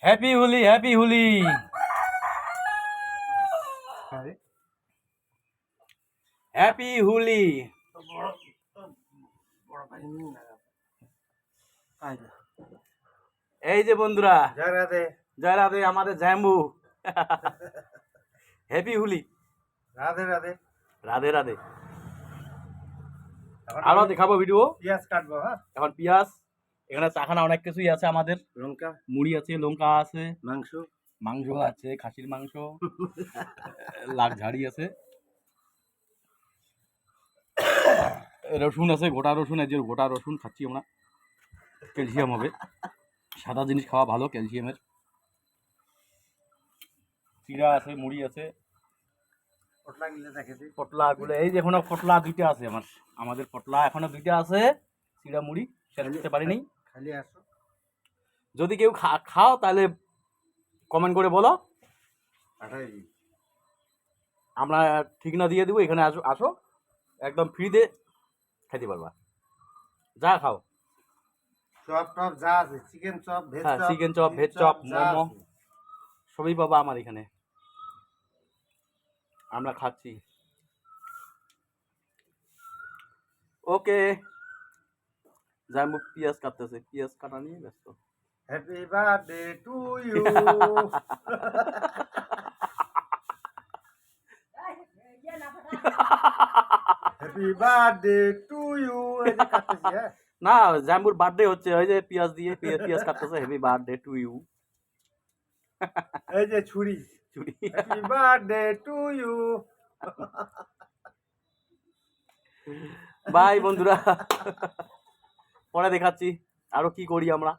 Happy Holi, happy Holi. Happy Holi. এই যে বন্ধুরা, জয় রাধে। জয় রাধে আমাদের জাম্বু। হ্যাপি হোলি। রাধে রাধে। রাধে রাধে। এখন আরো আমি দেখাবো ভিডিও। পেঁয়াজ কাটবো। হ্যাঁ, এখন পেঁয়াজ, এখানে চাখানা অনেক কিছুই আছে আমাদের। লঙ্কা, মুড়ি আছে, লঙ্কা আছে, মাংস, মাংস আছে, খাসির মাংস, লাখ ঝাড়ি আছে, রসুন আছে, গোটা রসুন। এই যে গোটা রসুন খাচ্ছি আমরা, ক্যালসিয়াম হবে। সাদা জিনিস খাওয়া ভালো ক্যালসিয়ামের। চিড়া আছে, মুড়ি আছে, পটলা গিলে দেখেছি। পটলা গুলো এই যে এখনো পটলা দুইটা আছে আমাদের পটলা এখনো দুইটা আছে। চিড়া মুড়ি শেষ করতে পারিনি। খালি আসো। যদি কেউ খাও তাহলে কমেন্ট করে বলো, পাঠাই দিই। আমরা ঠিকানা দিয়ে দেবো। এখানে আসো, আসো, একদম ফ্রিতে খেতে পারবা, যা খাও। চপ টপ যা আছে, চিকেন চপ, ভেজ হ্যাঁ, chop, chicken chop, veg chop, যা মোমো আছে। সবই পাবা আমার এখানে। আমরা খাচ্ছি। ওকে, জাম্বু পেঁয়াজ কাটতেছে, পেঁয়াজ কাটা নিয়ে ব্যস্ত। Happy birthday to you. Happy birthday to you. এই যে কাটতেছি। হ্যাঁ, না, জাম্বুর বার্থডে হচ্ছে, ওই যে পেঁয়াজ দিয়ে পেঁয়াজ কাটতেছে। Happy birthday to you. এই যে ছুরি। চুরি। Happy birthday to you. Bye বন্ধুরা, পরে দেখাচ্ছি আরো কি করি আমরা।